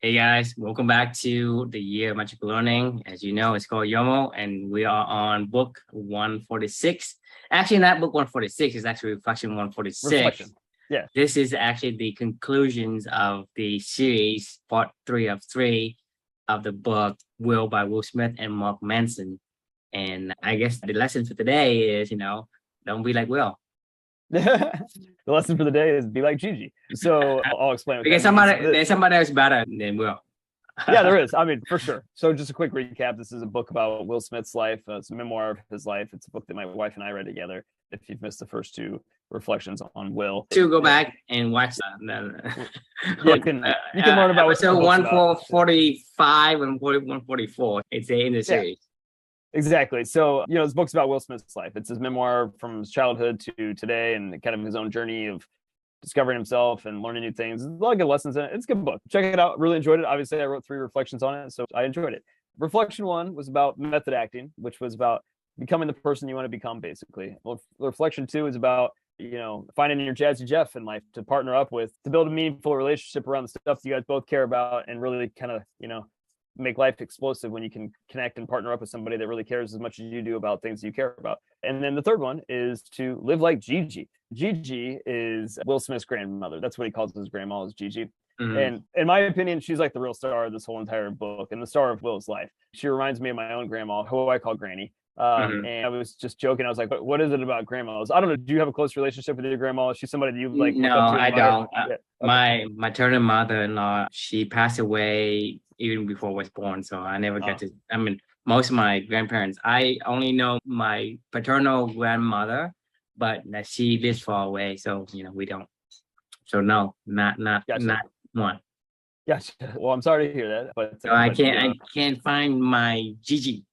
Hey guys, welcome back to the Year of Magical Learning. As you know, it's called Yomo, and we are on book 146. Actually, not book 146, it's actually reflection 146. Reflection. Yeah. This is actually the conclusions of the series, part three of three of the book Will by Will Smith and Mark Manson. And I guess the lesson for today is, don't be like Will. The lesson for the day is be like Gigi. So I'll explain what Because that means. there's somebody else better than Will. Yeah, there is. I mean, for sure. So just a quick recap. This is a book about Will Smith's life. It's a memoir of his life. It's a book that my wife and I read together. If you've missed the first two reflections on Will, To go back and watch yeah, you can learn about episode 145 and 144. It's in the series. Exactly. So, this book's about Will Smith's life. It's his memoir from his childhood to today and kind of his own journey of discovering himself and learning new things. There's a lot of good lessons in it. It's a good book. Check it out. Really enjoyed it. Obviously, I wrote 3 reflections on it, so I enjoyed it. Reflection 1 was about method acting, which was about becoming the person you want to become, basically. Well, reflection 2 is about, finding your Jazzy Jeff in life to partner up with, to build a meaningful relationship around the stuff that you guys both care about and really kind of, make life explosive when you can connect and partner up with somebody that really cares as much as you do about things you care about. And then the third one is to live like Gigi. Gigi is Will Smith's grandmother. That's what he calls his grandma, is Gigi. Mm-hmm. And in my opinion, she's like the real star of this whole entire book and the star of Will's life. She reminds me of my own grandma, who I call Granny. And I was just joking. I was like, what is it about grandmas? I don't know. Do you have a close relationship with your grandma? Is she somebody that you like? No, I don't. Yeah. Okay. My maternal mother-in-law, she passed away even before I was born. So I never got to, most of my grandparents, I only know my paternal grandmother, but she lives far away. So, we don't. So no, not one. Yes. Well, I'm sorry to hear that, but so I can't find my Gigi.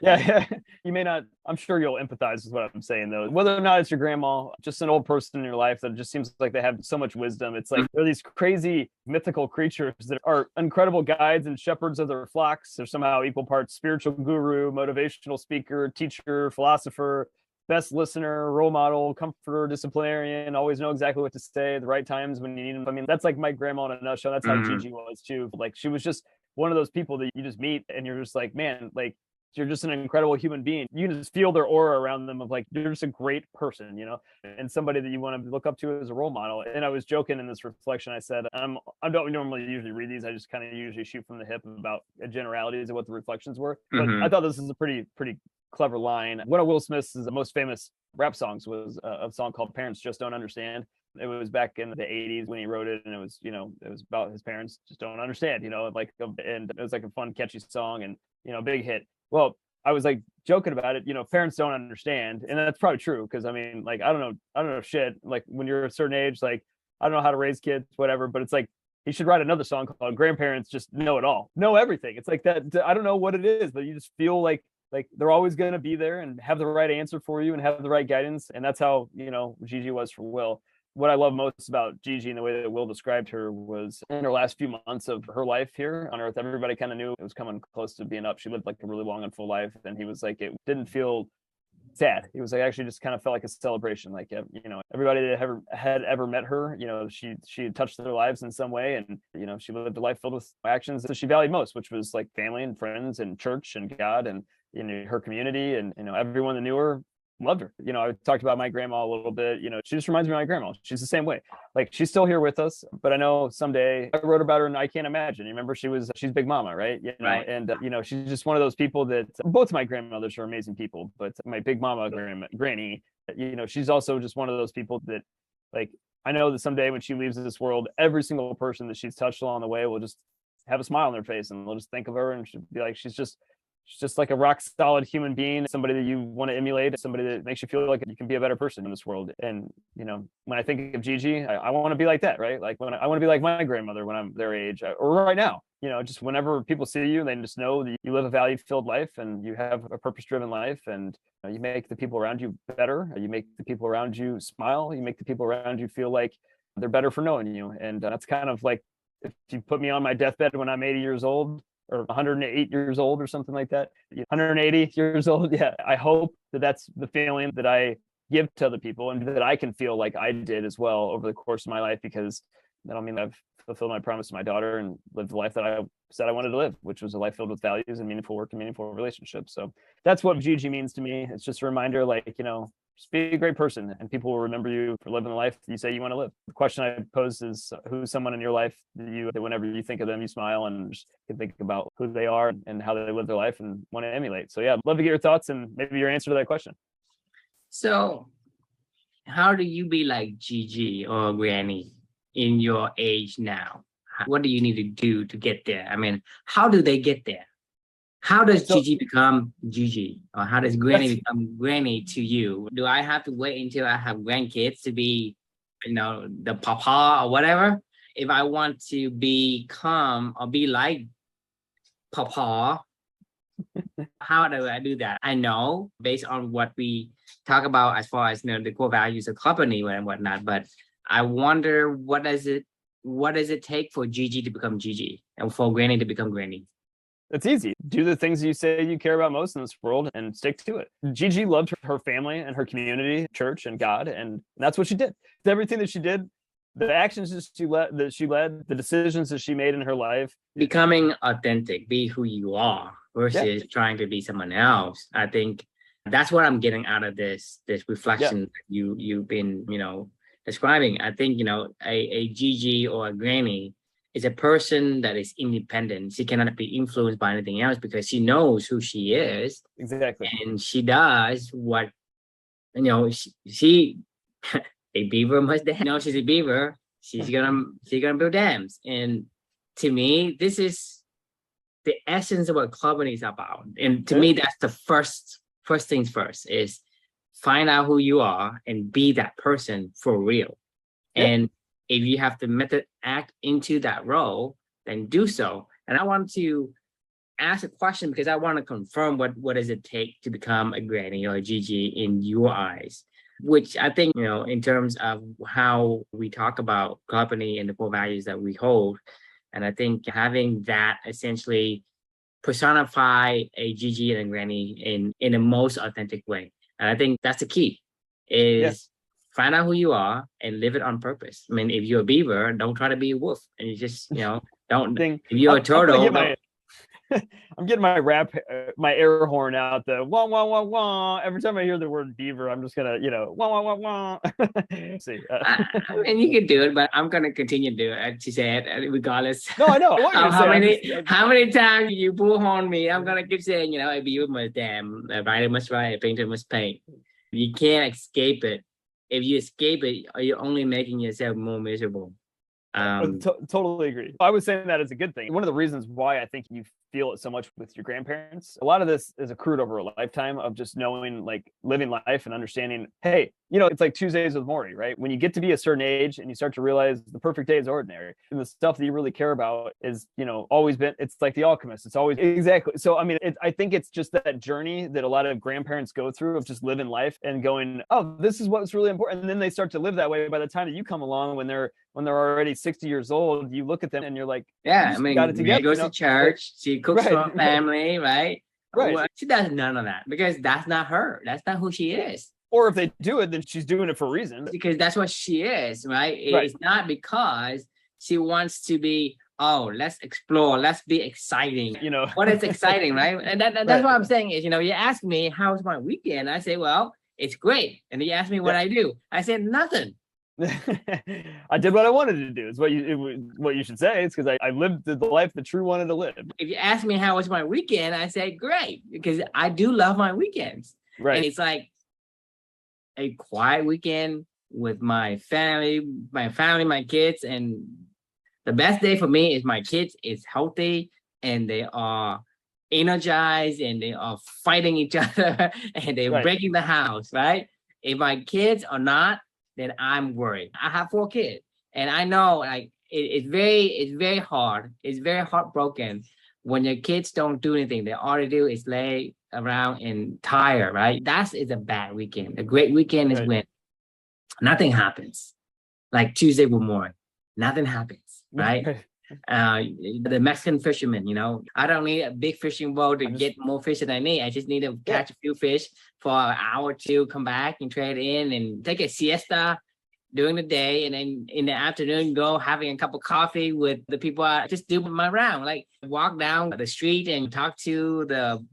Yeah, you may not. I'm sure you'll empathize with what I'm saying, though. Whether or not it's your grandma, just an old person in your life that just seems like they have so much wisdom. It's like they're these crazy mythical creatures that are incredible guides and shepherds of their flocks. They're somehow equal parts spiritual guru, motivational speaker, teacher, philosopher, best listener, role model, comforter, disciplinarian, always know exactly what to say at the right times when you need them. I mean, that's like my grandma in a nutshell. That's how Gigi was too. Like, she was just one of those people that you just meet and you're just like, man, like, you're just an incredible human being. You can just feel their aura around them of like, you're just a great person, and somebody that you want to look up to as a role model. And I was joking in this reflection. I said, I don't normally usually read these. I just kind of usually shoot from the hip about generalities of what the reflections were. But I thought this is a pretty clever line. One of Will Smith's most famous rap songs was a song called Parents Just Don't Understand. It was back in the 80s when he wrote it, and it was, it was about his parents just don't understand, and it was like a fun, catchy song and, big hit. Well, I was like joking about it, parents don't understand. And that's probably true. Cause I mean, like, I don't know shit. Like when you're a certain age, like, I don't know how to raise kids, whatever, but it's like, he should write another song called Grandparents Just Know It All, know everything. It's like that. I don't know what it is, but you just feel like they're always going to be there and have the right answer for you and have the right guidance. And that's how, Gigi was for Will. What I love most about Gigi and the way that Will described her was in her last few months of her life here on Earth, everybody kind of knew it was coming close to being up. She lived like a really long and full life. And he was like, it didn't feel sad. He was like, actually just kind of felt like a celebration. Like, everybody that had ever met her, she had touched their lives in some way. And, she lived a life filled with actions that she valued most, which was like family and friends and church and God and, her community and, everyone that knew her loved her. I talked about my grandma a little bit. She just reminds me of my grandma. She's the same way. Like, she's still here with us, but I know someday I wrote about her and I Can't Imagine. You remember she's Big Mama, right? Right. And she's just one of those people that both my grandmothers are amazing people, but my Big Mama Granny, she's also just one of those people that, like, I know that someday when she leaves this world, every single person that she's touched along the way will just have a smile on their face and they'll just think of her and she'll be like, she's just like a rock solid human being, somebody that you want to emulate, somebody that makes you feel like you can be a better person in this world. And, when I think of Gigi, I want to be like that, right? Like when I want to be like my grandmother when I'm their age or right now, just whenever people see you, they just know that you live a value filled life and you have a purpose driven life and you make the people around you better. You make the people around you smile. You make the people around you feel like they're better for knowing you. And that's kind of like, if you put me on my deathbed when I'm 80 years old, or 108 years old or something like that, 180 years old. Yeah. I hope that that's the feeling that I give to other people and that I can feel like I did as well over the course of my life, because that'll mean I've fulfill my promise to my daughter and live the life that I said I wanted to live, which was a life filled with values and meaningful work and meaningful relationships. So that's what Gigi means to me. It's just a reminder, like, just be a great person and people will remember you for living the life you say you want to live. The question I pose is, who's someone in your life that whenever you think of them, you smile and just can think about who they are and how they live their life and want to emulate. So yeah, I'd love to get your thoughts and maybe your answer to that question. So how do you be like Gigi or Granny in your age now? What do you need to do to get there? I mean, how do they get there? How does Gigi become Gigi? Or how does Granny become Granny to you? Do I have to wait until I have grandkids to be, the papa or whatever? If I want to become or be like papa, how do I do that? I know based on what we talk about as far as the core values of company and whatnot, but I wonder what does it take for Gigi to become Gigi and for Granny to become Granny? It's easy. Do the things you say you care about most in this world and stick to it. Gigi loved her family and her community, church and God, and that's what she did. Everything that she did, the actions that she led, the decisions that she made in her life. Becoming authentic, be who you are versus trying to be someone else. I think that's what I'm getting out of this reflection that you've been, describing. I think, a Gigi or a Granny is a person that is independent. She cannot be influenced by anything else because she knows who she is. Exactly. And she does what, she a beaver must dam. She's a beaver. She's gonna build dams. And to me, this is the essence of what company is about. And to me, that's the first things first is find out who you are and be that person for real. And if you have to method act into that role, then do so. And I want to ask a question because I want to confirm what does it take to become a Granny or a Gigi in your eyes, which I think, in terms of how we talk about company and the core values that we hold. And I think having that essentially personify a Gigi and a Granny in the most authentic way. And I think that's the key is find out who you are and live it on purpose. I mean, if you're a beaver, don't try to be a wolf. And you just, don't. If you're a turtle, I'm getting my my air horn out. The wah wah wah wah. Every time I hear the word beaver, I'm just gonna, wah wah wah wah. See, and you can do it, but I'm gonna continue to do it. She said, regardless. No, I know. How many times you bullhorn me? I'm gonna keep saying, a beaver must dam, a writer must write, a painter must paint. You can't escape it. If you escape it, you're only making yourself more miserable. Totally agree. I was saying that as a good thing. One of the reasons why I think you feel it so much with your grandparents, a lot of this is accrued over a lifetime of just knowing, like, living life and understanding, hey, it's like Tuesdays with Maury, right? When you get to be a certain age and you start to realize the perfect day is ordinary and the stuff that you really care about is, always been, it's like the alchemist. It's always exactly. So, I mean, I think it's just that journey that a lot of grandparents go through of just living life and going, oh, this is what's really important. And then they start to live that way. By the time that you come along, when they're already 60 years old, you look at them and you're like, yeah, I mean, got it together. She goes to church, she cooks for her family, right? Well, she does none of that because that's not her. That's not who she is. Or if they do it, then she's doing it for a reason. Because that's what she is, right? It's not because she wants to be, let's explore, let's be exciting. What is exciting, right? And that's what I'm saying is, you ask me, how's my weekend? I say, well, it's great. And then you ask me what I do. I said, nothing. I did what I wanted to do. Is what you should say. It's because I lived the life that True wanted to live. If you ask me how was my weekend, I say great, because I do love my weekends. Right. And it's like a quiet weekend with my family, my kids, and the best day for me is my kids is healthy and they are energized and they are fighting each other and they're breaking the house, right? If my kids are not, then I'm worried. I have 4 kids, and I know, like, it's very hard. It's very heartbroken when your kids don't do anything. They all they do is lay around and tire, right? That is a bad weekend. A great weekend is when nothing happens. Like Tuesday with Maury, nothing happens, right? The Mexican fisherman, I don't need a big fishing boat to get more fish than I need. I just need to catch a few fish for an hour or two, come back and trade in and take a siesta during the day, and then in the afternoon go having a cup of coffee with the people I just do my round, like walk down the street and talk to the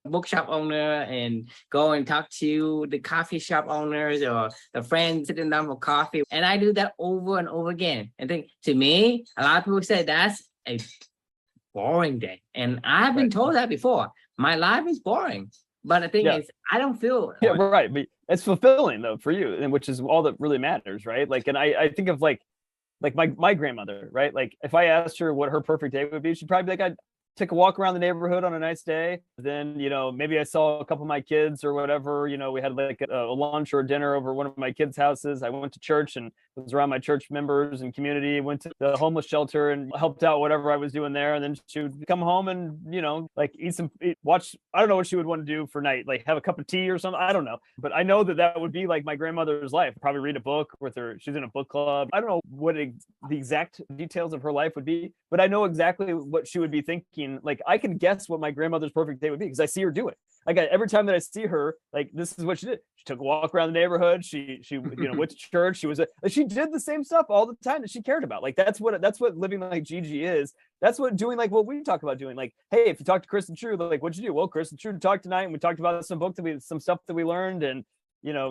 bookshop owner and go and talk to the coffee shop owners or the friends sitting down for coffee. And I do that over and over again. I think to me, a lot of people say that's a boring day. And I've been told that before. My life is boring. But the thing is, I don't feel right. But it's fulfilling though for you, and which is all that really matters, right? Like, and I think of like my grandmother, right? Like if I asked her what her perfect day would be, she'd probably be like, I'd take a walk around the neighborhood on a nice day. Then, maybe I saw a couple of my kids or whatever, we had like a lunch or a dinner over one of my kids' houses. I went to church and was around my church members and community, went to the homeless shelter and helped out whatever I was doing there. And then she would come home and, like watch, I don't know what she would want to do for night, like have a cup of tea or something. I don't know. But I know that would be like my grandmother's life. Probably read a book with her. She's in a book club. I don't know what the exact details of her life would be, but I know exactly what she would be thinking. Like I can guess what my grandmother's perfect day would be because I see her do it. Like every time that I see her, like this is what she did. She took a walk around the neighborhood. She went to church. She did the same stuff all the time that she cared about. Like that's what living like Gigi is. That's what doing like what we talk about doing. Like, hey, if you talk to Chris and True, like what'd you do? Well, Chris and True talked tonight and we talked about some stuff that we learned and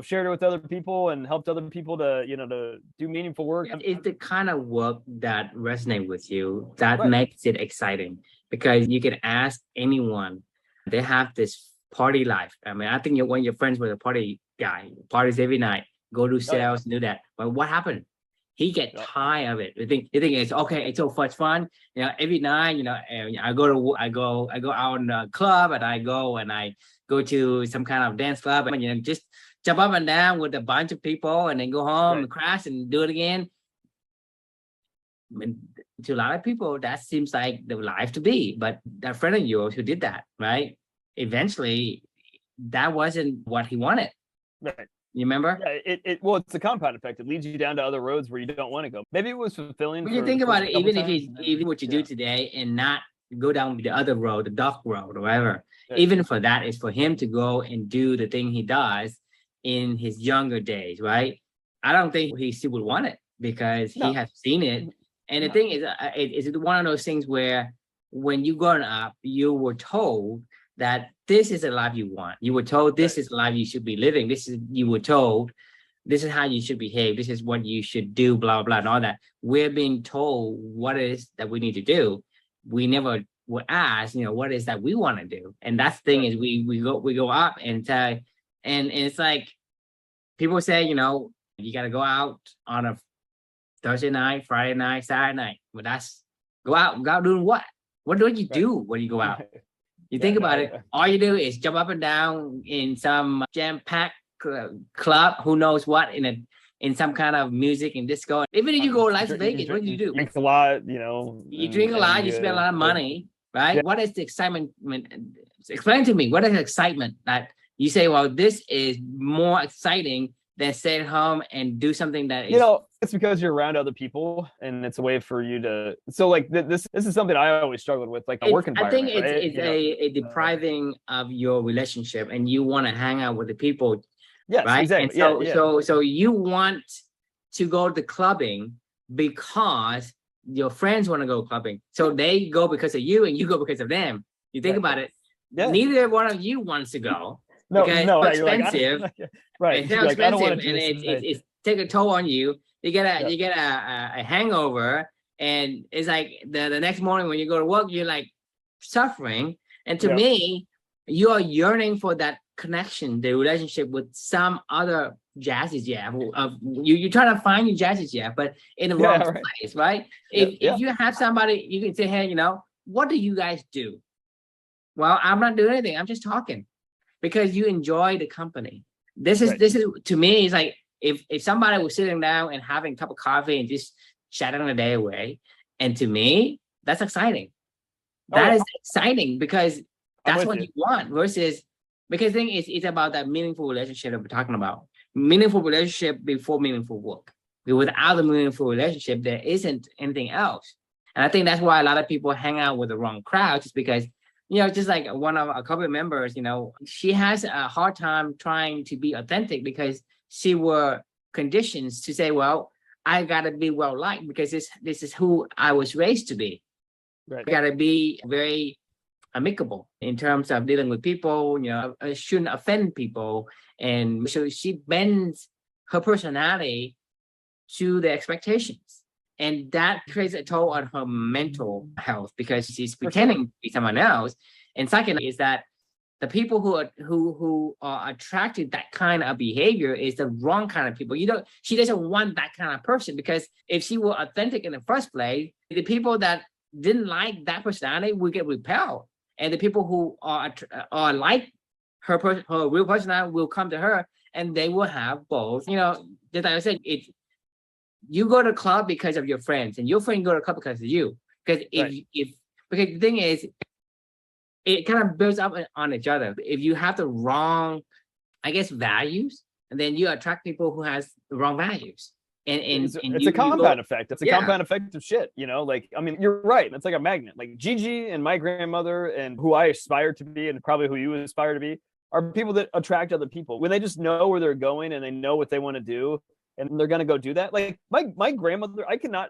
shared it with other people and helped other people to do meaningful work. It's the kind of work that resonates with you that makes it exciting, because you can ask anyone. They have this party life. I mean, I think one of your friends was a party guy, parties every night, go do sales, do that. But what happened? He get tired of it. You think it's okay. It's so much fun. Every night, I go out in the club and I go to some kind of dance club and just jump up and down with a bunch of people and then go home and crash and do it again. And to a lot of people, that seems like the life to be. But that friend of yours who did that, right? Eventually, that wasn't what he wanted. Right. You remember? Yeah, it's the compound effect. It leads you down to other roads where you don't want to go. Maybe it was fulfilling. When you think about it, even what you do today and not go down the other road, the dark road or whatever, even for that is for him to go and do the thing he does in his younger days, right? I don't think he still would want it because he has seen it. And the thing is, it's one of those things where when you growing up, you were told that this is the life you want. You were told this is the life you should be living. You were told this is how you should behave. This is what you should do, blah, blah, and all that. We're being told what it is that we need to do. We never were asked, what is that we want to do. And that's the thing is we go up and say, and it's like people say, you got to go out on a Thursday night, Friday night, Saturday night. Well, that's go out doing what? What do you do when you go out? You think about it. All you do is jump up and down in some jam-packed club, who knows what, in some kind of music and disco. Even if you go to Las Vegas, what do you do? Drink a lot, You drink a lot. You spend a lot of money, right? What is the excitement? Explain to me. What is the excitement that you say? Well, this is more exciting than stay at home and do something that is. It's because you're around other people and it's a way for you to. So like this is something I always struggled with, like a work environment. I think it's a depriving of your relationship, and you want to hang out with the people. Yes, right. Exactly. And so you want to go to clubbing because your friends want to go clubbing. So they go because of you, and you go because of them. You think about it. Yeah. Neither one of you wants to go. Because it's expensive. It's so expensive, and it's take a toll on you. You get a hangover, and it's like the next morning when you go to work, you're like suffering. And to me, you are yearning for that connection, the relationship with some other jazzy Jeff. You're trying to find your jazzy Jeff, but in the wrong place, right? If you have somebody, you can say, hey, what do you guys do? Well, I'm not doing anything. I'm just talking. Because you enjoy the company. This is to me, it's like if somebody was sitting down and having a cup of coffee and just chatting the day away, and to me, that's exciting. That is exciting because that's what you want versus because the thing is it's about that meaningful relationship that we're talking about. Meaningful relationship before meaningful work. Without a meaningful relationship, there isn't anything else. And I think that's why a lot of people hang out with the wrong crowd, just because just like one of a couple of members, she has a hard time trying to be authentic because she were conditions to say, well, I gotta be well liked because this is who I was raised to be. Right. I gotta be very amicable in terms of dealing with people. I shouldn't offend people, and so she bends her personality to the expectations, and that creates a toll on her mental health because she's pretending to be someone else. And second is that the people who are attracted to that kind of behavior is the wrong kind of people. She doesn't want that kind of person, because if she were authentic in the first place, the people that didn't like that personality will get repelled, and the people who are like her real personality will come to her, and they will have both. Just like I said, you go to the club because of your friends, and your friend go to the club because of you. Because because the thing is, it kind of builds up on each other. If you have the wrong, I guess, values, and then you attract people who has the wrong values. And it's a compound effect. It's a compound effect of shit, you're right. It's like a magnet. Like Gigi and my grandmother and who I aspire to be, and probably who you aspire to be, are people that attract other people when they just know where they're going and they know what they want to do, and they're going to go do that. Like my grandmother, I cannot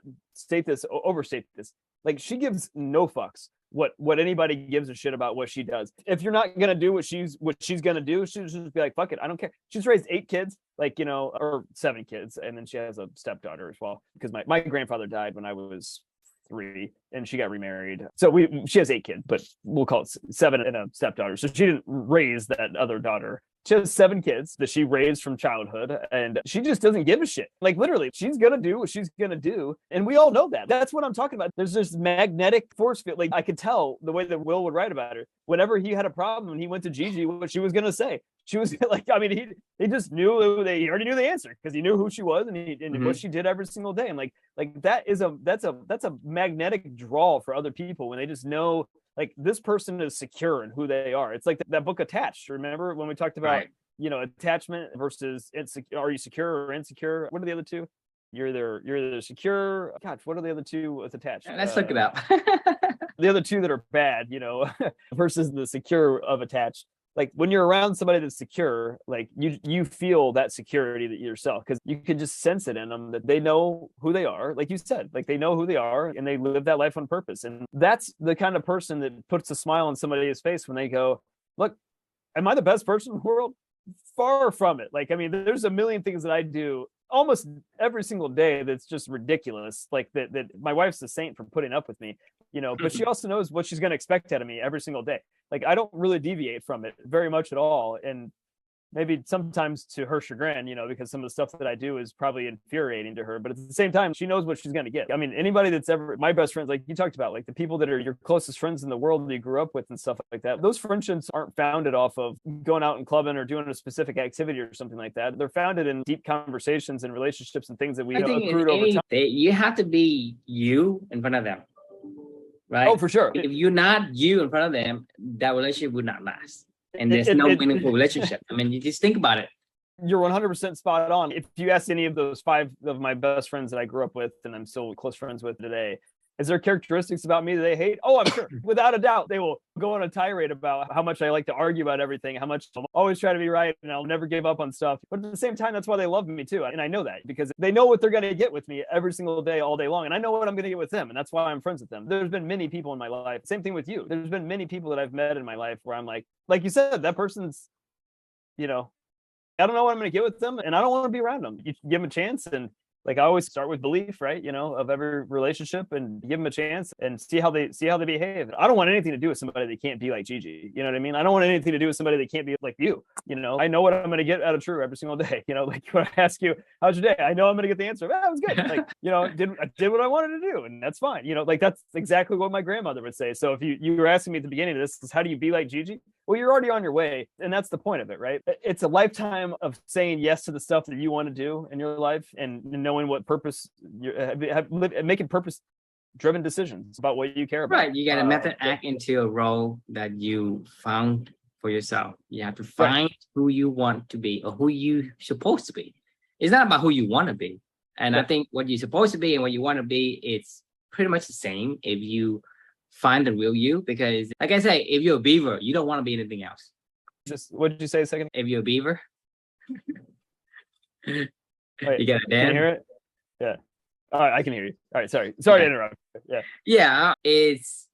overstate this. Like, she gives no fucks what anybody gives a shit about what she does. If you're not going to do what she's going to do, she'll just be like, fuck it, I don't care. She's raised 8 kids, or 7 kids. And then she has a stepdaughter as well, because my grandfather died when I was 3 and she got remarried. So she has 8 kids, but we'll call it 7 and a stepdaughter. So she didn't raise that other daughter. She has 7 kids that she raised from childhood, and she just doesn't give a shit. Like, literally, she's going to do what she's going to do. And we all know that. That's what I'm talking about. There's this magnetic force field. Like, I could tell the way that Will would write about her. Whenever he had a problem and he went to Gigi, what she was going to say. She was like, he just knew, he already knew the answer because he knew who she was and what she did every single day. And like that's a magnetic draw for other people when they just know, like, this person is secure in who they are. It's like that book Attached. Remember when we talked about, attachment versus are you secure or insecure? What are the other two? You're either secure. God, what are the other two with attached? Let's look it up. The other two that are bad, versus the secure of attached. Like, when you're around somebody that's secure, like you feel that security that yourself, because you can just sense it in them that they know who they are. Like you said, like, they know who they are and they live that life on purpose. And that's the kind of person that puts a smile on somebody's face when they go, look, am I the best person in the world? Far from it. Like, there's a million things that I do almost every single day that's just ridiculous. Like that my wife's a saint for putting up with me, but she also knows what she's going to expect out of me every single day. Like, I don't really deviate from it very much at all. And maybe sometimes to her chagrin, because some of the stuff that I do is probably infuriating to her, but at the same time, she knows what she's going to get. Anybody that's ever my best friends, like you talked about, like the people that are your closest friends in the world that you grew up with and stuff like that, those friendships aren't founded off of going out and clubbing or doing a specific activity or something like that. They're founded in deep conversations and relationships and things that we accrued over time. You have to be you in front of them, right? Oh, for sure. If you're not you in front of them, that relationship would not last. And there's no meaningful relationship. You just think about it. You're 100% spot on. If you ask any of those 5 of my best friends that I grew up with and I'm still close friends with today, is there characteristics about me that they hate? Oh, I'm sure. Without a doubt, they will go on a tirade about how much I like to argue about everything, how much I'll always try to be right, and I'll never give up on stuff. But at the same time, that's why they love me too. And I know that because they know what they're going to get with me every single day, all day long. And I know what I'm going to get with them. And that's why I'm friends with them. There's been many people in my life. Same thing with you. There's been many people that I've met in my life where I'm like you said, that person's, I don't know what I'm going to get with them. And I don't want to be around them. You give them a chance. And like, I always start with belief, right? Of every relationship, and give them a chance and see how they behave. I don't want anything to do with somebody that can't be like Gigi. You know what I mean? I don't want anything to do with somebody that can't be like you. I know what I'm going to get out of True every single day. Like, when I ask you, how's your day? I know I'm going to get the answer. It was good. Like, I did what I wanted to do, and that's fine. Like, that's exactly what my grandmother would say. So if you were asking me at the beginning of this, is how do you be like Gigi? Well, you're already on your way. And that's the point of it, right? It's a lifetime of saying yes to the stuff that you want to do in your life and knowing what purpose making purpose-driven decisions about what you care about. Right. You got to method act into a role that you found for yourself. You have to find who you want to be or who you're supposed to be. It's not about who you want to be. And I think what you're supposed to be and what you want to be, it's pretty much the same if you find the real you. Because like I say, if you're a beaver, you don't want to be anything else. What did you say a second? If you're a beaver, Wait, You get it, can you Dan? hear it? Yeah. All right, I can hear you. All right, sorry to Okay. interrupt. Yeah. Yeah, it's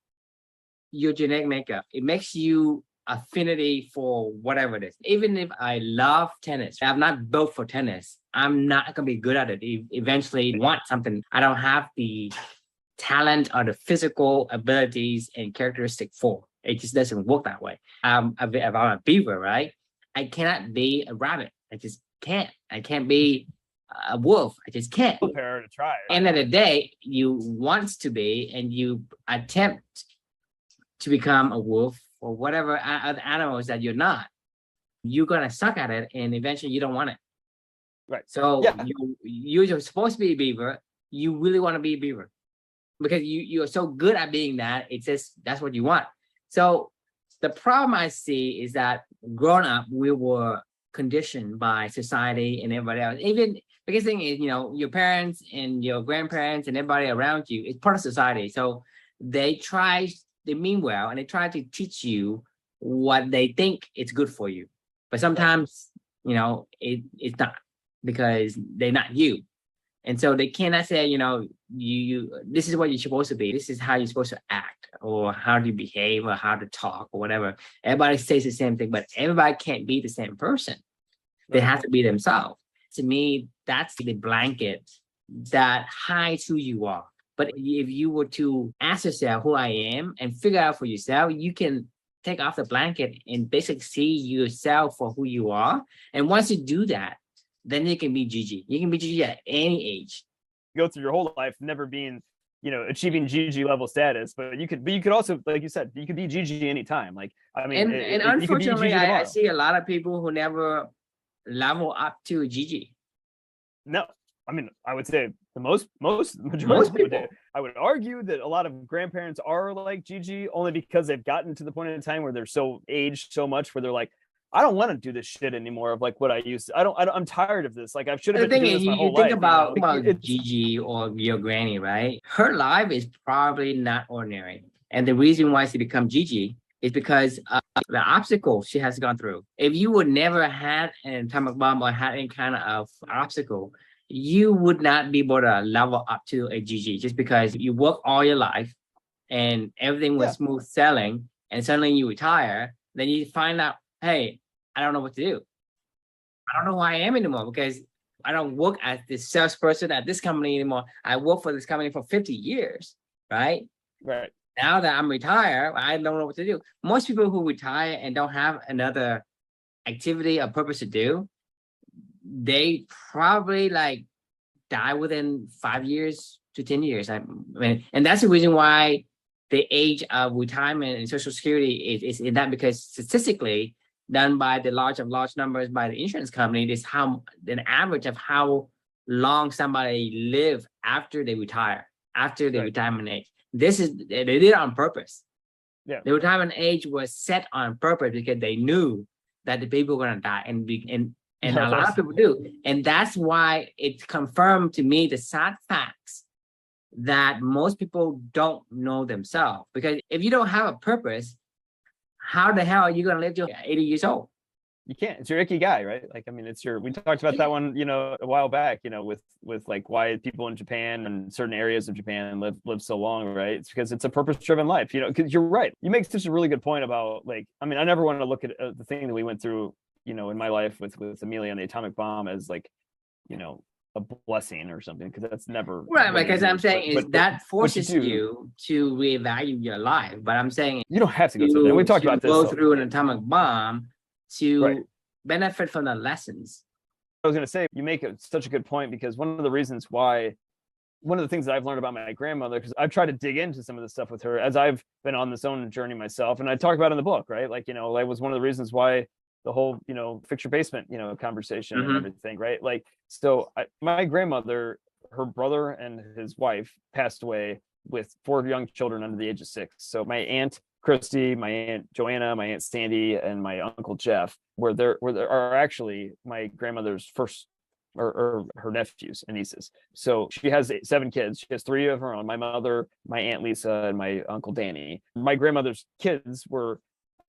your genetic makeup. It makes you affinity for whatever it is. Even if I love tennis, I'm not built for tennis. I'm not gonna be good at it. Eventually, want something. I don't have the talent or the physical abilities and characteristic for. It just doesn't work that way. If I'm a beaver, right? I cannot be a rabbit. I just can't. I can't be a wolf. I just can't. Prepare to try. End of the day, you want to be and you attempt to become a wolf or whatever other animals that you're not. You're gonna suck at it, and eventually you don't want it. Right. So Yeah. you're supposed to be a beaver. You really want to be a beaver because you're so good at being that. It's just that's what you want. So the problem I see is that growing up, we were conditioned by society and everybody else. Even the biggest thing is, your parents and your grandparents and everybody around you is part of society. So they mean well, and they try to teach you what they think is good for you. But sometimes, it's not because they're not you. And so they cannot say, you this is what you're supposed to be. This is how you're supposed to act or how to behave or how to talk or whatever. Everybody says the same thing, but everybody can't be the same person. They have to be themselves. To me, that's the blanket that hides who you are. But if you were to ask yourself who I am and figure out for yourself, you can take off the blanket and basically see yourself for who you are. And once you do that, then you can be Gigi. You can be Gigi at any age. Go through your whole life never being, achieving Gigi level status, but you could also, like you said, you could be Gigi anytime. Like, I mean, and unfortunately, I see a lot of people who never level up to Gigi. No, I mean, I would say the most people. I would argue that a lot of grandparents are like Gigi only because they've gotten to the point in time where they're so aged so much where they're like, I don't want to do this shit anymore of like what I used to. I'm tired of this. Like I should have been doing this my whole life. Think about Gigi or your granny, right? Her life is probably not ordinary. And the reason why she become Gigi is because of the obstacles she has gone through. If you would never had an atomic bomb or had any kind of obstacle, you would not be able to level up to a Gigi just because you work all your life and everything was smooth sailing and suddenly you retire, then you find out, hey, I don't know what to do. I don't know who I am anymore because I don't work as this salesperson at this company anymore. I work for this company for 50 years, right? Right. Now that I'm retired, I don't know what to do. Most people who retire and don't have another activity or purpose to do, they probably die within 5 years to 10 years. I mean, and that's the reason why the age of retirement and Social Security is in that, because statistically done by the large numbers by the insurance company is how an average of how long somebody live after they retire, after the retirement age. They did it on purpose. Yeah. The retirement age was set on purpose because they knew that the people were going to die, and a lot of people do. And that's why it's confirmed to me the sad facts that most people don't know themselves. Because if you don't have a purpose, how the hell are you going to live till 80 years old? You can't. It's your ikigai, right? Like, I mean, we talked about that one, a while back, with like why people in Japan and certain areas of Japan live so long, right? It's because it's a purpose-driven life, because you're right. You make such a really good point about I never want to look at the thing that we went through, in my life with Amelia and the atomic bomb as a blessing or something, because that's never right. Because I'm saying that forces you to reevaluate your life. But I'm saying you don't have to go through that. We talked about this. Go through an atomic bomb to benefit from the lessons. I was going to say, you make such a good point, because one of the things that I've learned about my grandmother, because I've tried to dig into some of this stuff with her as I've been on this own journey myself, and I talk about it in the book, right? That was one of the reasons why the whole, fix your basement, conversation and everything, right? My grandmother, her brother and his wife passed away with 4 young children under the age of 6. So my aunt Christy, my aunt Joanna, my aunt Sandy, and my uncle Jeff are actually my grandmother's first or her nephews and nieces. So she has 7 kids. She has 3 of her own: my mother, my aunt Lisa, and my uncle Danny. My grandmother's kids were,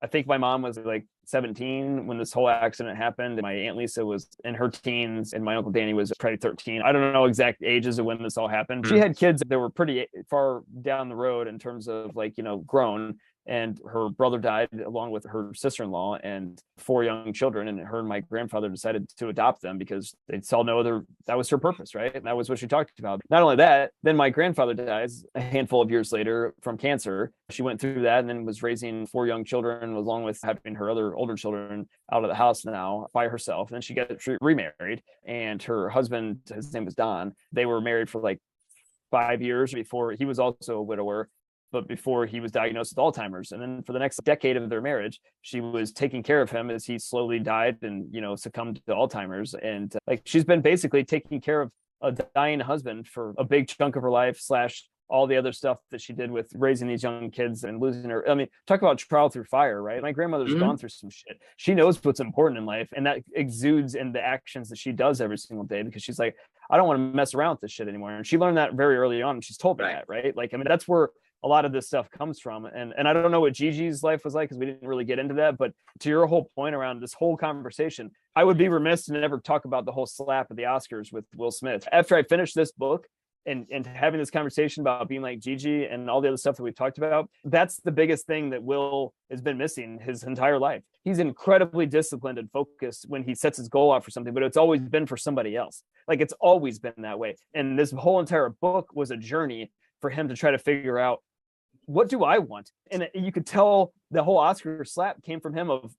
I think my mom was 17 when this whole accident happened. My Aunt Lisa was in her teens and my Uncle Danny was probably 13. I don't know exact ages of when this all happened. She had kids that were pretty far down the road in terms of like, grown. And her brother died along with her sister-in-law and 4 young children. And her and my grandfather decided to adopt them because they saw that was her purpose, right? And that was what she talked about. Not only that, then my grandfather dies a handful of years later from cancer. She went through that and then was raising 4 young children along with having her other older children out of the house now by herself. And then she got remarried, and her husband, his name was Don. They were married for like 5 years before he was also a widower. But before he was diagnosed with Alzheimer's. And then for the next decade of their marriage, she was taking care of him as he slowly died and, succumbed to Alzheimer's. And she's been basically taking care of a dying husband for a big chunk of her life / all the other stuff that she did with raising these young kids and losing her. I mean, talk about trial through fire, right? My grandmother's gone through some shit. She knows what's important in life, and that exudes in the actions that she does every single day because she's like, I don't want to mess around with this shit anymore. And she learned that very early on. And she's told me that, right? That's where a lot of this stuff comes from. And I don't know what Gigi's life was like because we didn't really get into that. But to your whole point around this whole conversation, I would be remiss to never talk about the whole slap at the Oscars with Will Smith. After I finished this book and having this conversation about being like Gigi and all the other stuff that we've talked about, that's the biggest thing that Will has been missing his entire life. He's incredibly disciplined and focused when he sets his goal out for something, but it's always been for somebody else. It's always been that way. And this whole entire book was a journey for him to try to figure out, what do I want? And you could tell the whole Oscar slap came from him of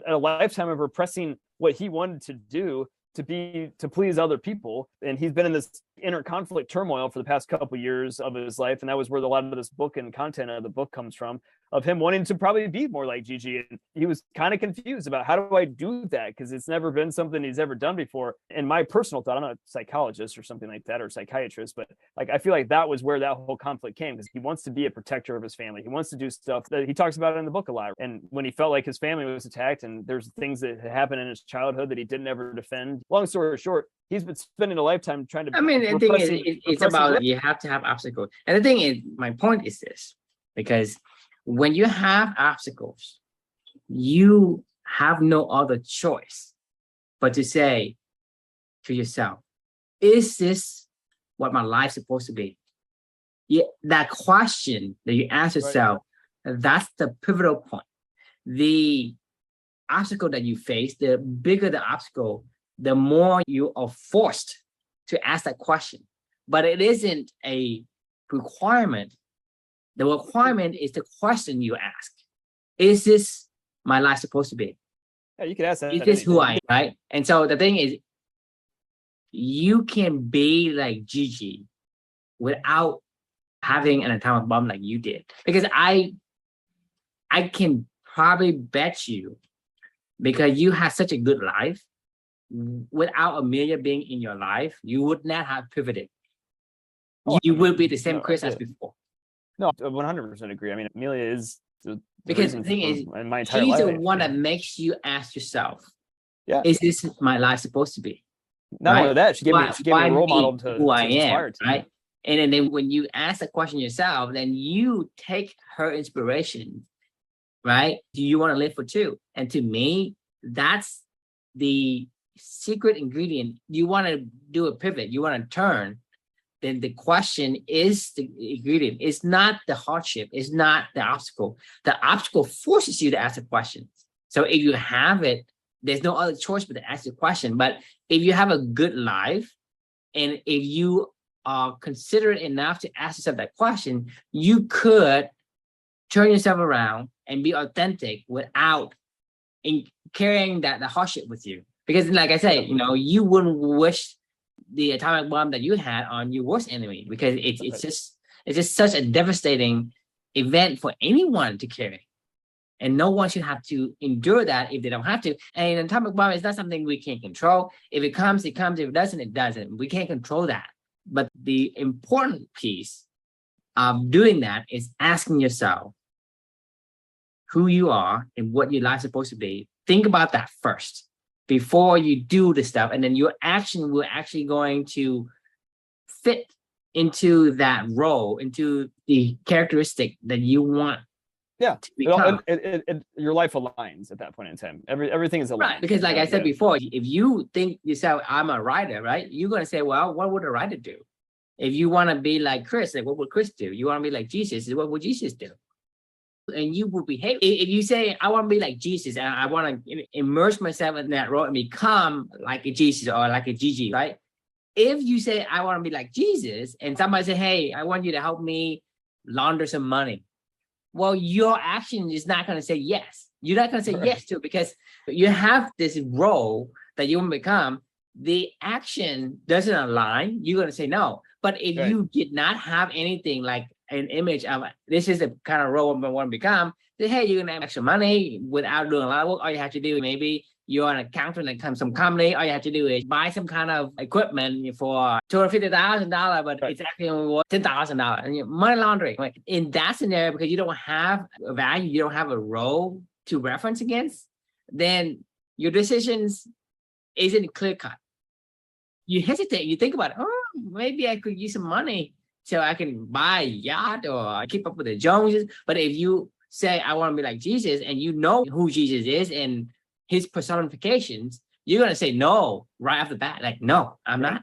a lifetime of repressing what he wanted to do to please other people. And he's been in this inner conflict turmoil for the past couple of years of his life. And that was where a lot of this book and content of the book comes from, of him wanting to probably be more like Gigi. And he was kind of confused about, how do I do that? Because it's never been something he's ever done before. And my personal thought, I'm not a psychologist or something like that, or a psychiatrist, but I feel like that was where that whole conflict came, because he wants to be a protector of his family. He wants to do stuff that he talks about in the book a lot. And when he felt like his family was attacked and there's things that had happened in his childhood that he didn't ever defend, long story short, he's been spending a lifetime trying to. The thing is, it's about, you have to have obstacles. And the thing is, my point is this, because when you have obstacles, you have no other choice but to say to yourself, is this what my life's supposed to be? Yeah, that question that you ask yourself, that's the pivotal point. The obstacle that you face, the bigger the obstacle, the more you are forced to ask that question. But it isn't a requirement. The requirement is the question you ask. Is this my life supposed to be? Yeah, you can ask that. Is this who I am, right? And so the thing is, you can be like Gigi without having an atomic bomb like you did. Because I can probably bet you, because you had such a good life, without Amelia being in your life, you would not have pivoted. You will be the same Chris as before. No, I 100% agree. I mean, Amelia is because the thing is, my entire she's life, the one that makes you ask yourself, yeah, is this my life supposed to be? Not only that, she gave me a role model to who I am, to, right? And then when you ask the question yourself, then you take her inspiration, right? Do you want to live for two? And to me, that's the secret ingredient. You want to do a pivot, you want to turn, then the question is the ingredient. It's not the hardship, it's not the obstacle. The obstacle forces you to ask the question. So if you have it, there's no other choice but to ask the question. But if you have a good life, and if you are considerate enough to ask yourself that question, you could turn yourself around and be authentic without carrying the hardship with you. Because like I say, you wouldn't wish the atomic bomb that you had on your worst enemy, because it's just such a devastating event for anyone to carry. And no one should have to endure that if they don't have to. And an atomic bomb is not something we can control. If it comes, it comes. If it doesn't, it doesn't. We can't control that. But the important piece of doing that is asking yourself who you are and what your life's supposed to be. Think about that first before you do the stuff. And then your action will actually going to fit into that role, into the characteristic that you want Yeah, to become. your life aligns at that point in time. Everything is aligned. Right, because like I said before, if you think yourself, I'm a writer, right? You're gonna say, well, what would a writer do? If you want to be like Chris, like what would Chris do? You want to be like Jesus, what would Jesus do? And you will behave. If you say, I want to be like Jesus and I want to immerse myself in that role and become like a Jesus or like a Gigi, right? If you say, I want to be like Jesus, and somebody say, hey, I want you to help me launder some money. Well, your action is not going to say yes. You're not going to say yes to it because you have this role that you want to become. The action doesn't align. You're going to say no. But if you did not have anything like an image of this is the kind of role I want to become, say, hey, you're going to have extra money without doing a lot of work. All you have to do, maybe you're an accountant that comes from company. All you have to do is buy some kind of equipment for $250,000, but it's actually only worth $10,000. And money laundering. Like in that scenario, because you don't have a value, you don't have a role to reference against, then your decisions isn't clear cut. You hesitate. You think about, oh, maybe I could use some money so I can buy a yacht or keep up with the Joneses. But if you say, I want to be like Jesus, and you know who Jesus is and his personifications, you're going to say no right off the bat. Like, no, I'm not.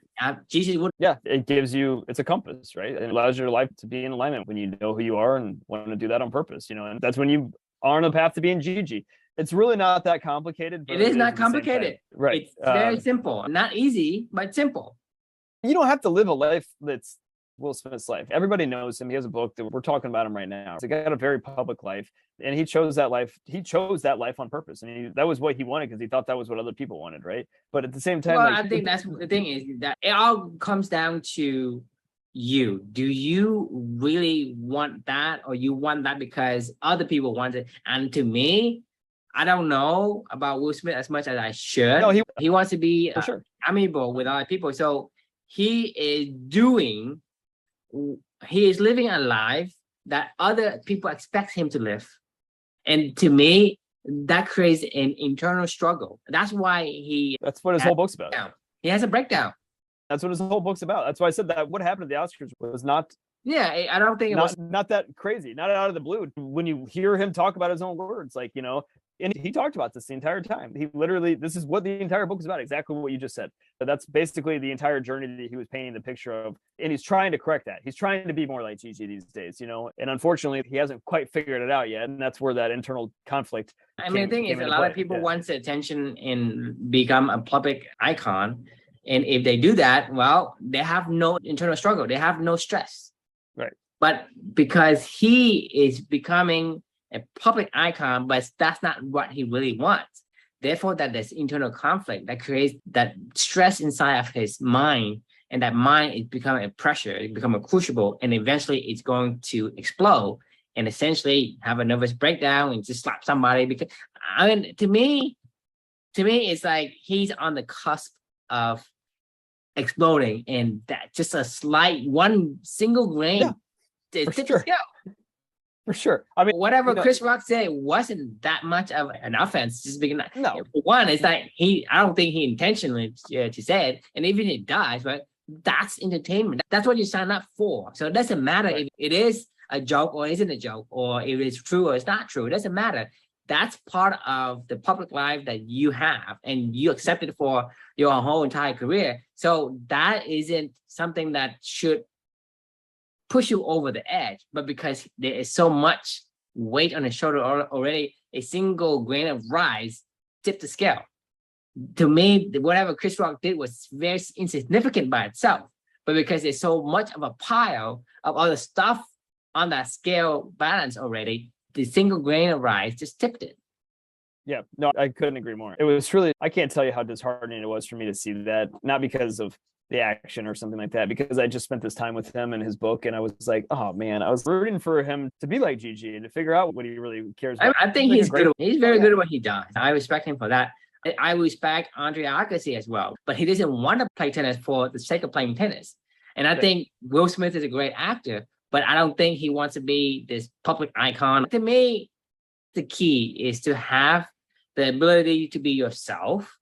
Jesus would. Yeah, it gives you, it's a compass, right? It allows your life to be in alignment when you know who you are and want to do that on purpose, and that's when you are on the path to being Gigi. It's really not that complicated. It is not complicated. Right. It's very simple. Not easy, but simple. You don't have to live a life that's Will Smith's life. Everybody knows him. He has a book that we're talking about him right now. He's got a very public life, and he chose that life. He chose that life on purpose, and that was what he wanted because he thought that was what other people wanted, right? But at the same time, I think that's the thing is that it all comes down to you. Do you really want that, or you want that because other people want it? And to me, I don't know about Will Smith as much as I should. No, he wants to be amiable with other people, so he is living a life that other people expect him to live. And to me, that creates an internal struggle. That's why that's what his whole book's about. He has a breakdown. That's what his whole book's about. That's why I said that what happened at the Oscars was not. Yeah, I don't think it was not that crazy, not out of the blue. When you hear him talk about his own words, like, and he talked about this the entire time. He literally, this is what the entire book is about, exactly what you just said. But that's basically the entire journey that he was painting the picture of. And he's trying to correct that. He's trying to be more like Gigi these days, and unfortunately, he hasn't quite figured it out yet. And that's where that internal conflict. The thing is, a lot of people want attention and become a public icon. And if they do that, well, they have no internal struggle. They have no stress. Right. But because he is becoming a public icon, but that's not what he really wants. Therefore, that there's internal conflict that creates that stress inside of his mind, and that mind is becoming a pressure, it becomes a crucible, and eventually it's going to explode and essentially have a nervous breakdown and just slap somebody. Because to me, it's like he's on the cusp of exploding, and that just a slight one single grain. For sure. I mean, whatever Chris Rock said wasn't that much of an offense. Just because one, it's like I don't think he intentionally to say it, and even it does, but that's entertainment. That's what you sign up for. So it doesn't matter if it is a joke or isn't a joke, or if it's true or it's not true. It doesn't matter. That's part of the public life that you have, and you accept it for your whole entire career. So that isn't something that should push you over the edge, but because there is so much weight on the shoulder already, a single grain of rice tipped the scale. To me, whatever Chris Rock did was very insignificant by itself, but because there's so much of a pile of other stuff on that scale balance already, the single grain of rice just tipped it. Yeah, no, I couldn't agree more. It was really, I can't tell you how disheartening it was for me to see that, not because of the action or something like that, because I just spent this time with him and his book, and I was like, oh man, I was rooting for him to be like Gigi and to figure out what he really cares about. I think he's good. He's very good at what he does. I respect him for that. I respect Andre Agassi as well, but he doesn't want to play tennis for the sake of playing tennis. And I think Will Smith is a great actor, but I don't think he wants to be this public icon. To me, the key is to have the ability to be yourself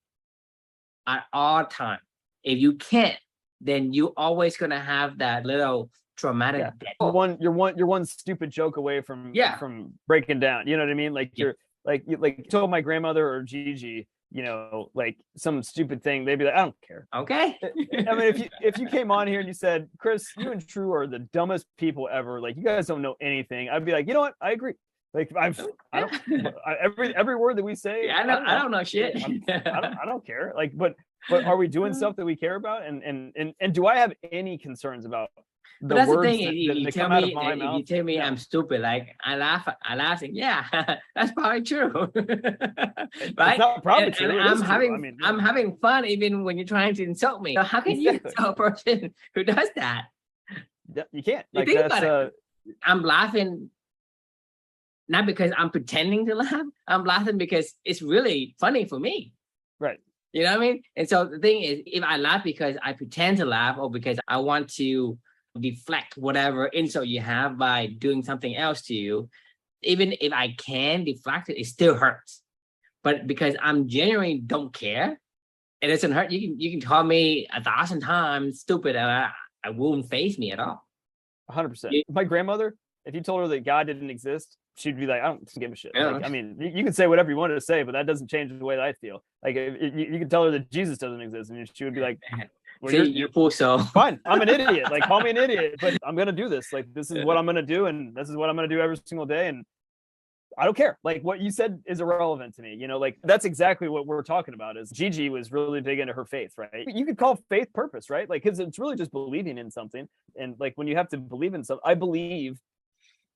at all times. If you can't, then you're always going to have that little traumatic Yeah. death. You're one stupid joke away from Yeah. from breaking down. You know what I mean? Like Yeah. you're like you told my grandmother or Gigi, you know, like some stupid thing, they'd be like, I don't care. Okay. I mean, if you came on here and you said, Chris, you and True are the dumbest people ever. Like you guys don't know anything. I'd be like, you know what? I agree. Like every word that we say, Yeah, I don't know shit. I don't care. Like, but are we doing stuff that we care about? And do I have any concerns about But the that's the words thing. If that come out of my mouth? you tell me No. I'm stupid, like I laugh, and yeah, that's probably true, right? It's not probably true. And It is true. I mean, I'm having fun even when you're trying to insult me. So how can you insult a person who does that? You can't. You Like think that's about it. I'm laughing not because I'm pretending to laugh. I'm laughing because it's really funny for me. right. You know what I mean? And so the thing is, if I laugh because I pretend to laugh or because I want to deflect whatever insult you have by doing something else to you, even if I can deflect it, it still hurts. But because I'm genuinely don't care, it doesn't hurt. You can call me 1,000 times stupid, and I won't faze me at all. 100%. My grandmother, if you told her that God didn't exist, she'd be like, I don't give a shit. Yeah. Like, I mean, you can say whatever you wanted to say, but that doesn't change the way that I feel. Like, you can tell her that Jesus doesn't exist, and she would be like, well, see, you're fool, so fine. I'm an idiot. Like, call me an idiot, but I'm gonna do this. Like, this is what I'm gonna do, and this is what I'm gonna do every single day. And I don't care. Like, what you said is irrelevant to me. You know, like that's exactly what we're talking about. Is Gigi was really big into her faith, right? You could call faith purpose, right? Like, because it's really just believing in something. And like when you have to believe in something, I believe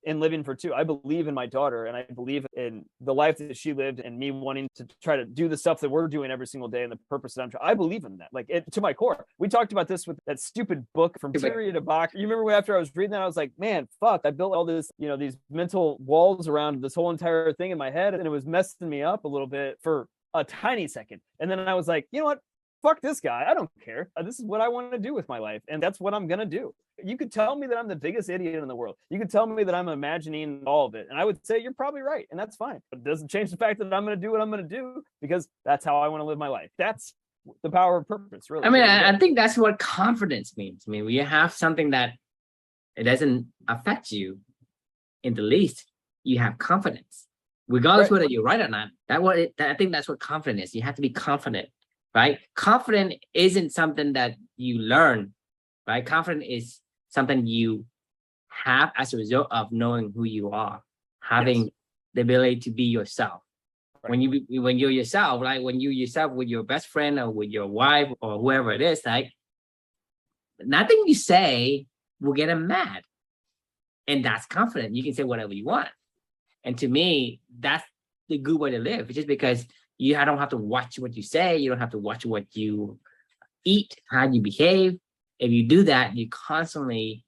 in living for two. I believe in my daughter, and I believe in the life that she lived, and me wanting to try to do the stuff that we're doing every single day and the purpose that I'm trying. I believe in that, like to my core. We talked about this with that stupid book From Theory to Bach. You remember after I was reading that, I was like, man, fuck, I built all this, you know, these mental walls around this whole entire thing in my head, and it was messing me up a little bit for a tiny second. And then I was like, you know what? Fuck this guy. I don't care. This is what I want to do with my life. And that's what I'm going to do. You could tell me that I'm the biggest idiot in the world. You could tell me that I'm imagining all of it. And I would say, you're probably right. And that's fine. But it doesn't change the fact that I'm going to do what I'm going to do because that's how I want to live my life. That's the power of purpose, really. I mean, I think that's what confidence means. I mean, when you have something that it doesn't affect you in the least, you have confidence. Regardless whether you're right or not. I think that's what confidence is. You have to be confident. Right? Confident isn't something that you learn, right? Confident is something you have as a result of knowing who you are, having the ability to be yourself. Right. When you're yourself, like when you yourself with your best friend or with your wife or whoever it is, like nothing you say will get them mad. And that's confident. You can say whatever you want. And to me, that's the good way to live. It's just because you don't have to watch what you say. You don't have to watch what you eat, how you behave. If you do that, you're constantly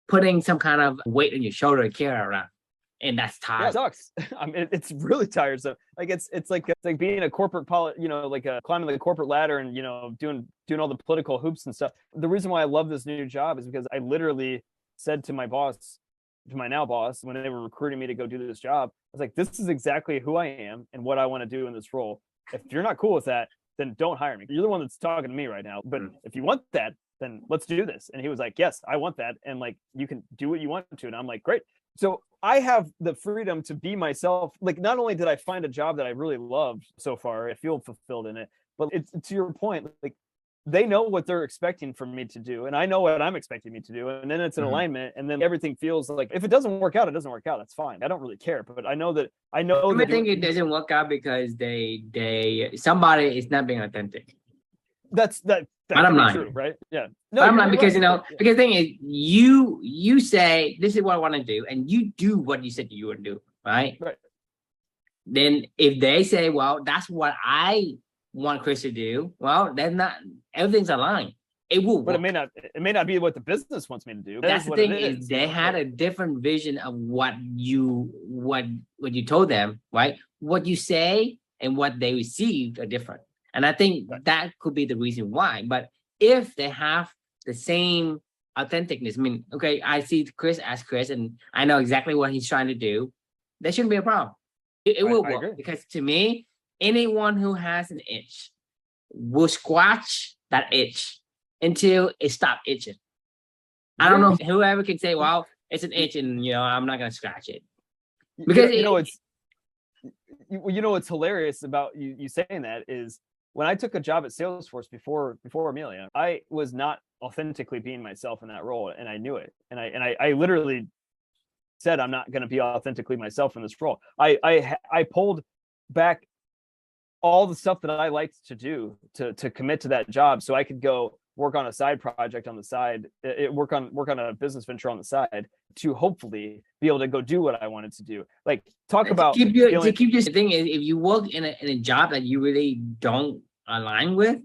putting some kind of weight on your shoulder to carry around. And that's tiring. Yeah, it sucks. I mean, it's really tiresome. Like it's like being a corporate like climbing the corporate ladder and, you know, doing all the political hoops and stuff. The reason why I love this new job is because I literally said to my boss, to my now boss, when they were recruiting me to go do this job, I was like, this is exactly who I am and what I want to do in this role. If you're not cool with that, then don't hire me. You're the one that's talking to me right now. But if you want that, then let's do this. And he was like, yes, I want that. And like, you can do what you want to. And I'm like, great. So I have the freedom to be myself. Like, not only did I find a job that I really loved so far, I feel fulfilled in it, but it's to your point, like they know what they're expecting from me to do. And I know what I'm expecting me to do. And then it's an alignment. And then everything feels like if it doesn't work out, it doesn't work out. That's fine. I don't really care. But I think it doesn't work out because somebody is not being authentic. That's bottom line, true, right? Yeah. No, bottom line, because right. Because the thing is, you say this is what I want to do, and you do what you said you would do, right? Right. Then if they say, well, that's what I want Chris to do, well, then everything's aligned. It will work. But it may not be what the business wants me to do. That's the thing is they had a different vision of what you told them, right? What you say and what they received are different. And I think that could be the reason why. But if they have the same authenticness, I mean, okay, I see Chris as Chris and I know exactly what he's trying to do, there shouldn't be a problem. It will work. Agree. Because to me, anyone who has an itch will scratch that itch until it stops itching. I don't know whoever can say, well, it's an itch and, I'm not going to scratch it. Because what's hilarious about you saying that is when I took a job at Salesforce before Amelia, I was not authentically being myself in that role, and I knew it. And I literally said, I'm not going to be authentically myself in this role. I pulled back all the stuff that I liked to do to commit to that job, so I could go work on a side project on the side, work on a business venture on the side, to hopefully be able to go do what I wanted to do. Like, talk about to keep this thing is, if you work in a job that you really don't align with,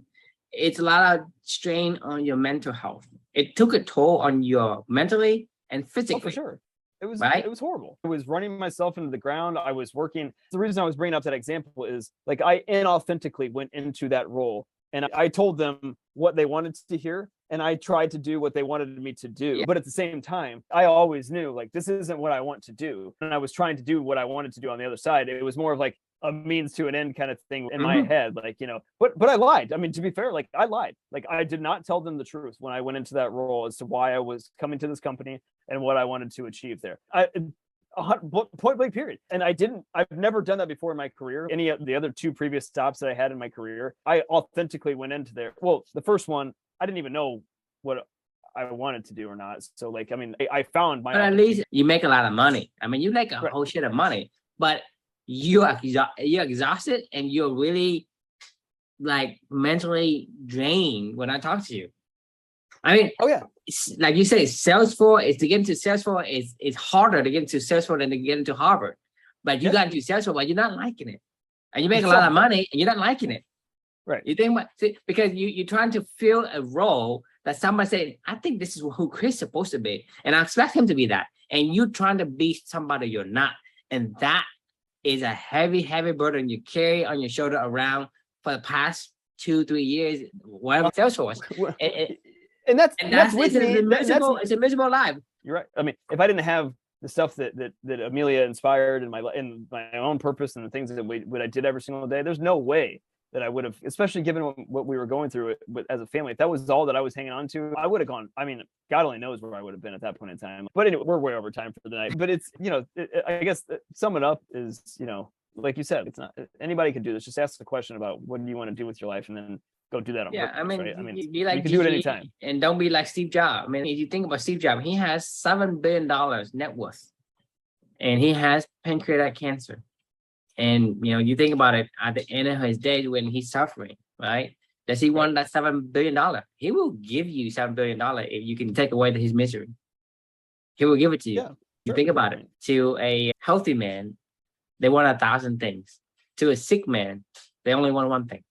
it's a lot of strain on your mental health. It took a toll on your mentally and physically. Oh, for sure. It was horrible. I was running myself into the ground. I was working. The reason I was bringing up that example is, like, I inauthentically went into that role, and I told them what they wanted to hear, and I tried to do what they wanted me to do. Yeah. But at the same time, I always knew, like, this isn't what I want to do. And I was trying to do what I wanted to do on the other side. It was more of like a means to an end kind of thing in my head, like, but I lied. I mean, to be fair, like, I lied. Like, I did not tell them the truth when I went into that role as to why I was coming to this company and what I wanted to achieve there. Point blank period. And I've never done that before in my career. Any of the other two previous stops that I had in my career, I authentically went into there. Well, the first one, I didn't even know what I wanted to do or not. So, like, I mean, I found my. But at least you make a lot of money. I mean, you make a whole shit of money, but you're exhausted and you're really, like, mentally drained when I talk to you. I mean, like you say, Salesforce, to get into Salesforce is harder to get into Salesforce than to get into Harvard. But you got into Salesforce, but you're not liking it. And you make a lot of money and you're not liking it. Right. You think, because you're trying to fill a role that somebody said, I think this is who Chris is supposed to be. And I expect him to be that. And you're trying to be somebody you're not. And that is a heavy, heavy burden you carry on your shoulder around for the past 2-3 years, whatever Salesforce. And that's with me. It's a miserable life. You're right. I mean, if I didn't have the stuff that Amelia inspired in my own purpose and the things that I did every single day, there's no way that I would have, especially given what we were going through as a family. If that was all that I was hanging on to, I would have gone. I mean, God only knows where I would have been at that point in time. But anyway, we're way over time for the night. But it's, I guess sum it up is, like you said, it's not anybody could do this. Just ask the question about what do you want to do with your life, and then go do that on purpose, right? I mean, be like you can Gigi, do it anytime. And don't be like Steve Jobs. I mean, if you think about Steve Jobs, he has $7 billion net worth, and he has pancreatic cancer. And, you think about it, at the end of his days when he's suffering, right? Does he want that $7 billion? He will give you $7 billion if you can take away his misery. He will give it to you. Yeah, you think about it. To a healthy man, they want 1,000 things. To a sick man, they only want one thing.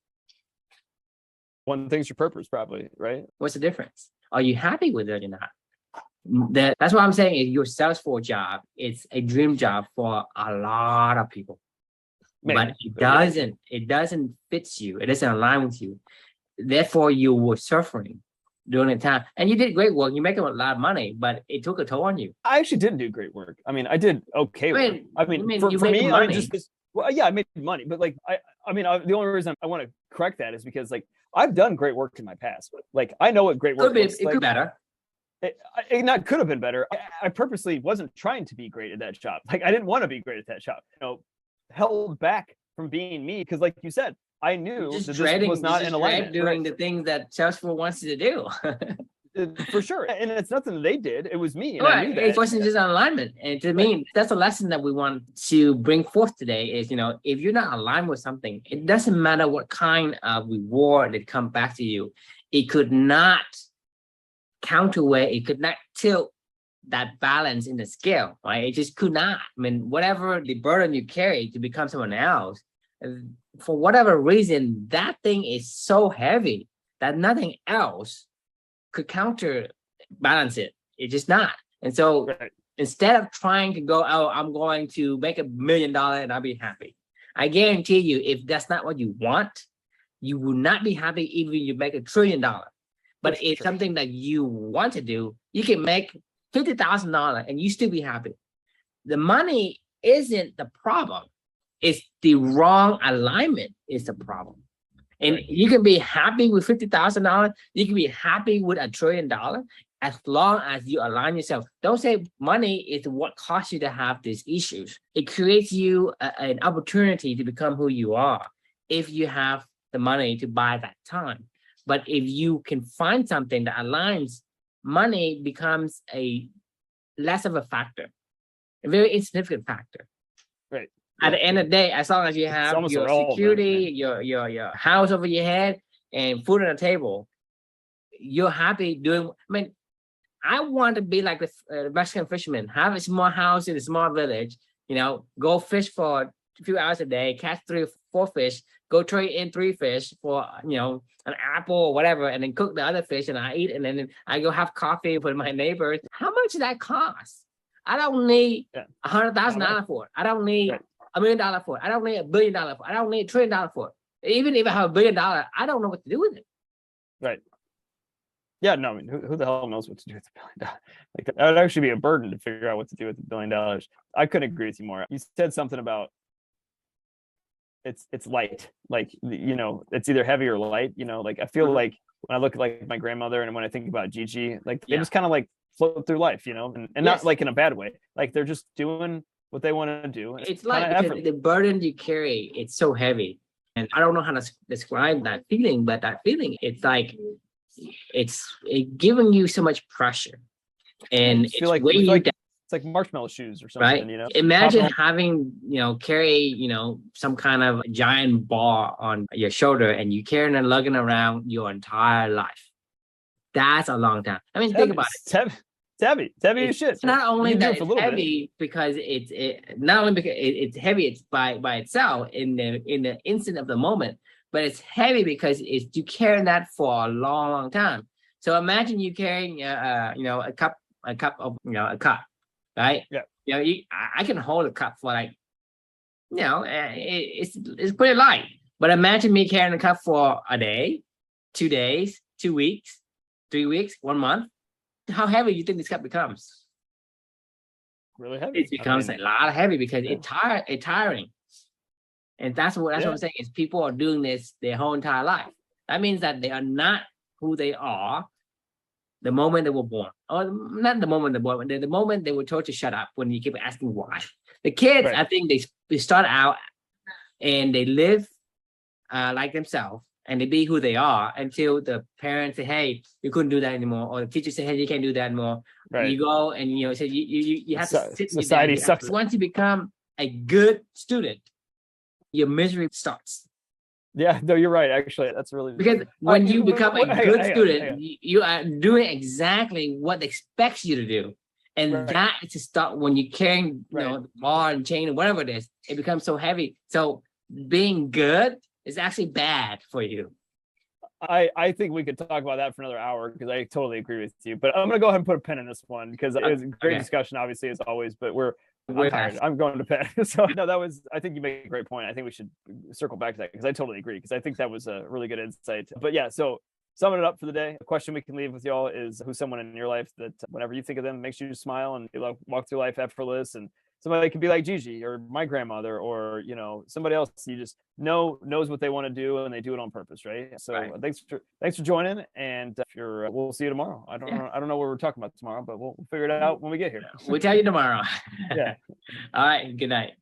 One thing's your purpose, probably, right? What's the difference? Are you happy with it or not? That's what I'm saying. Is your Salesforce job, it's a dream job for a lot of people. Maybe, but it doesn't fit you. It doesn't align with you. Therefore, you were suffering during the time. And you did great work. You make a lot of money, but it took a toll on you. I actually didn't do great work. I mean, I did okay work. I mean, for me, money. I made money. But, like, the only reason I want to correct that is because, like, I've done great work in my past. Like, I know what great work looks like. It could be better. It could have been better. I purposely wasn't trying to be great at that job. Like, I didn't want to be great at that job. Held back from being me because, like you said, I knew that this was not in alignment. Doing the things that Salesforce wants you to do. For sure. And it's nothing that they did. It was me. And I knew that. It wasn't just an alignment. And to me, that's a lesson that we want to bring forth today is, if you're not aligned with something, it doesn't matter what kind of reward that comes back to you. It could not counterweight. It could not tilt that balance in the scale, right? It just could not. I mean, whatever the burden you carry to become someone else, for whatever reason, that thing is so heavy that nothing else could counterbalance it. It's just not. And so instead of trying to go, I'm going to make $1 million and I'll be happy. I guarantee you, if that's not what you want, you will not be happy even if you make $1 trillion. But it's something that you want to do, you can make $50,000 and you still be happy. The money isn't the problem. It's the wrong alignment is the problem. And you can be happy with $50,000. You can be happy with $1 trillion. as long as you align yourself. Don't say money is what caused you to have these issues. It creates you an opportunity to become who you are if you have the money to buy that time. But if you can find something that aligns, money becomes a less of a factor, a very insignificant factor. Right. At the end of the day, as long as you have your security, your house over your head, and food on the table, you're happy doing. I mean, I want to be like the Mexican fisherman, have a small house in a small village, go fish for a few hours a day, catch 3 or 4 fish, go trade in 3 fish for, an apple or whatever, and then cook the other fish and I eat, and then I go have coffee with my neighbors. How much does that cost? I don't need $100,000 for it. I don't need $1 million for it. I don't need $1 billion for it. I don't need $1 trillion for it. Even if I have $1 billion, I don't know what to do with it. Right. Yeah, no, I mean, who the hell knows what to do with $1 billion? Like, that would actually be a burden to figure out what to do with $1 billion. I couldn't agree with you more. You said something about it's light, like, it's either heavy or light. Like, I feel like when I look at like my grandmother and when I think about Gigi, like they just kind of like float through life, and not like in a bad way. Like they're just doing what they want to do. It's like the burden you carry, it's so heavy. And I don't know how to describe that feeling, but that feeling, it's like it's giving you so much pressure, and it's like weighing you down. It's like marshmallow shoes or something, right? Imagine having, carry, some kind of giant ball on your shoulder, and you carrying and lugging around your entire life. That's a long time. I mean, think about it. It's heavy as shit. Not only that it's heavy because not only because it's heavy, it's by itself in the instant of the moment, but it's heavy because you carrying that for a long, long time. So imagine you carrying a cup of a cup, right? Yeah. I can hold a cup for like, it's pretty light. But imagine me carrying a cup for a day, 2 days, 2 weeks, 3 weeks, 1 month. How heavy do you think this cup becomes? Really heavy. It becomes a lot heavy because it's tiring. And that's what I'm saying is people are doing this their whole entire life. That means that they are not who they are the moment they were born. Or not the moment they were born, but the moment they were told to shut up when you keep asking why. The kids, I think they start out and they live like themselves. And they be who they are until the parents say, "Hey, you couldn't do that anymore," or the teacher say, "Hey, you can't do that anymore." Right. You go and say you have to sit. Society sucks. Once you become a good student, your misery starts. Yeah, no, you're right. Actually, that's really because when you become a good student, you are doing exactly what they expect you to do, and that is to start when you're carrying, the ball and chain or whatever it is. It becomes so heavy. So being good is actually bad for you. I think we could talk about that for another hour because I totally agree with you. But I'm going to go ahead and put a pin in this one because it was a great discussion, obviously, as always. But I'm tired. I'm going to bed. So no, I think you make a great point. I think we should circle back to that because I totally agree because I think that was a really good insight. But yeah, so summing it up for the day, the question we can leave with y'all is who's someone in your life that whenever you think of them makes you smile and you walk through life effortless, and somebody could be like Gigi or my grandmother or somebody else you just knows what they want to do and they do it on purpose, right? So thanks for joining, and we'll see you tomorrow. I don't know what we're talking about tomorrow, but we'll figure it out when we get here. We'll tell you tomorrow. Yeah. All right. Good night.